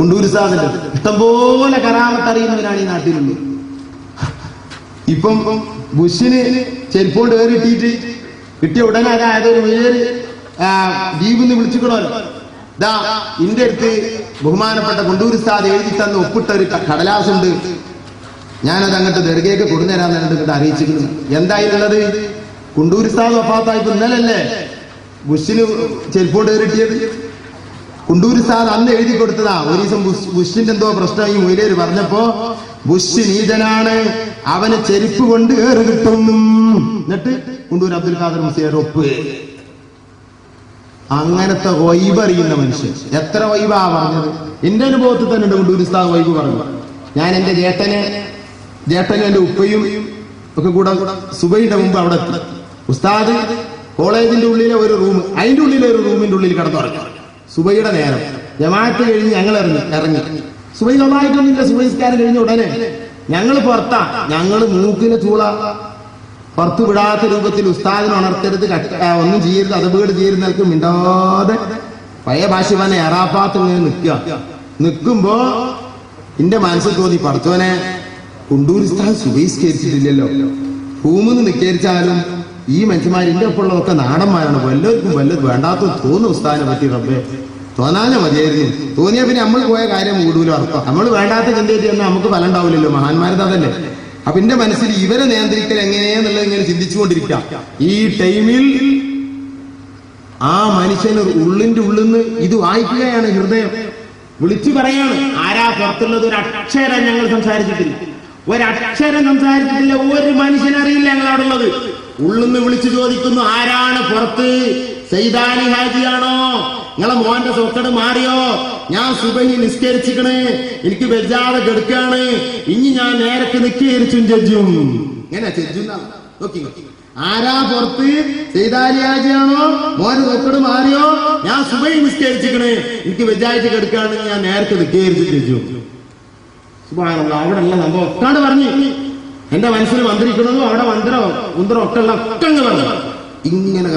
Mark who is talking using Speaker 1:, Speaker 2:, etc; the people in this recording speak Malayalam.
Speaker 1: കുണ്ടൂർ ഉസ്താദിന്റെ ഇഷ്ടംപോലെ കറാമത്ത് അറിയുന്നവരാണ് ഈ നാട്ടിലുള്ളത്. ഇപ്പം ബുഷിന് ചെരുപ്പോണ്ട് കയറിയിട്ടിട്ട് കിട്ടിയ ഉടനെ അതായത് ഒരു വലിയൊരു ദ്വീപിന്ന് വിളിച്ചിക്കണമല്ലോ. ഇതാ ഇന്റെ അടുത്ത് ബഹുമാനപ്പെട്ട കുണ്ടൂർ ഉസ്താദ് എഴുതി തന്ന് ഒപ്പിട്ട ഒരു കടലാസുണ്ട്, ഞാനത് അങ്ങോട്ട് ദർഗയ്ക്ക് കൊടുന്നേരാന്ന് എന്നിട്ട് അറിയിച്ചിരുന്നു. എന്തായിരുന്നത്? കുണ്ടൂർ ഉസ്താദ് വഫാത്തായിപ്പോ ഇന്നലല്ലേ ബുഷിന് ചെരുപ്പോണ്ട് കയറിയിട്ടിയത്. കുണ്ടൂർ ഉസ്താദ് അന്ന് എഴുതി കൊടുത്തതാ. ഒരു ദിവസം ബുഷിന്റെ എന്തോ പ്രശ്നം ഈ മൊയിലേര് പറഞ്ഞപ്പോ ബുഷ് നീചനാണ്, അവന് ചെരുപ്പ് കൊണ്ട് ഏറ് കിട്ടും. എന്നിട്ട് കുണ്ടൂർ അബ്ദുൽ ഖാദർ മുസ്ലിയാർ ഒപ്പ്. അങ്ങനത്തെ വൈബറിയുന്ന മനുഷ്യൻ എത്ര വൈബാ പറഞ്ഞത്. എന്റെ അനുഭവത്തിൽ തന്നെ ഉണ്ട് കുണ്ടൂർ ഉസ്താദ് വൈബ് പറഞ്ഞു. ഞാൻ എന്റെ ജേട്ടനും എന്റെ ഉപ്പയും ഒക്കെ കൂടെ സുബൈയുടെ മുമ്പ് അവിടെ എത്തി. ഉസ്താദ് കോളേജിന്റെ ഉള്ളിലെ ഒരു റൂം, അതിന്റെ ഉള്ളിലെ ഒരു റൂമിന്റെ ഉള്ളിൽ കിടന്നുറങ്ങി. സുബൈയുടെ നേരം ജമാഅത്ത് കഴിഞ്ഞ് ഞങ്ങൾ ഇറങ്ങി. സുബൈ നന്നായിട്ടൊന്നുമില്ല. സുബൈസ്കാരം കഴിഞ്ഞ ഉടനെ ഞങ്ങൾ പുറത്താ. ഞങ്ങൾ മൂക്കിലെ ചൂള പുറത്തു വിടാത്ത രൂപത്തിൽ ഉസ്താദിനെ ഉണർത്തരുത്, ഒന്നും ചെയ്യരുത്, അതപകടം ചെയ്യരുത് നിൽക്കും മിണ്ടാതെ പഴയ ഭാഷ പറഞ്ഞ എറാപ്പാത്ത് ഇങ്ങനെ നിൽക്കുമ്പോ എന്റെ മനസ്സിൽ തോന്നി, പഠിച്ചോനെ കുണ്ടൂർ ഉസ്താദ് സുബൈസ്കരിച്ചിട്ടില്ലല്ലോ, ഭൂമിന്ന് നിസ്കരിച്ചാലും ഈ മനുഷ്യന്മാരിന്റെ ഒപ്പമുള്ളതൊക്കെ നാടന്മാരാണ്, വല്ലവർക്കും വല്ലത് വേണ്ടാത്ത തോന്നുന്നു ഉസ്താദിനെ പറ്റി. റബ്ബേ തോന്നാനേ മതിയായിരുന്നു. തോന്നിയാ പിന്നെ നമ്മൾ പോയ കാര്യം കൂടുതലും അർത്ഥം. നമ്മൾ വേണ്ടാത്ത ചിന്തയിൽ ചെന്നാൽ നമുക്ക് ഫലം ഉണ്ടാവില്ലല്ലോ. മഹാന്മാരുടെ അതല്ലേ. അപ്പൊ എന്റെ മനസ്സിൽ ഇവരെ നിയന്ത്രിക്കൽ എങ്ങനെയാന്നുള്ളത് ഇങ്ങനെ ചിന്തിച്ചുകൊണ്ടിരിക്കാം. ഈ ടൈമിൽ ആ മനുഷ്യന് ഉള്ളിന്റെ ഉള്ളിന്ന് ഇത് വായിക്കുകയാണ് ഹൃദയം. വിളിച്ചു പറയാണ്, ആരാ പുറത്തുള്ളത്? ഒരു അക്ഷരം ഞങ്ങൾ സംസാരിച്ചിട്ടില്ല, ഒരക്ഷരം സംസാരിച്ചിട്ടില്ല, ഒരു മനുഷ്യനറിയില്ല ഞങ്ങളവിടെ ഉള്ളത്. ഉള്ളിന്ന് വിളിച്ചു ചോദിക്കുന്നു, ആരാണ് പുറത്ത്? സൈദാലി ഹാജിയാണോ? നിങ്ങളെ മോന്റെ സ്വക്കട് മാറിയോ? ഞാൻ സുബഹി നിസ്കരിച്ചിക്കണ്, എനിക്ക് വെജാതെ കെടുക്കാണ്, ഇനി ഞാൻ നേരക്ക് നിസ്കരിച്ചും ചെജ്ജും. എങ്ങനെ ചെജ്ജും നോക്കി. ആരാ പുറത്ത്? സൈദാലി ഹാജിയാണോ? മോന്റെ സ്വക്കട് മാറിയോ? ഞാൻ സുബഹി നിസ്കരിച്ചിക്കണ്, എനിക്ക് വെജായിട്ട് കെടുക്കാണ്, ഞാൻ നേരക്ക് നിസ്കരിച്ചും ചെജ്ജും. സുബ്ഹാനല്ലാഹ്. അവിടെ ഉള്ള സംഭവം ഒക്കാണ്ട് പറഞ്ഞു. എന്റെ മനസ്സിൽ മന്ത്രിക്കണതും അവിടെ മന്ത്രം ഒക്കെ ഉള്ള ഒക്കെ പറഞ്ഞു. ഇങ്ങനെ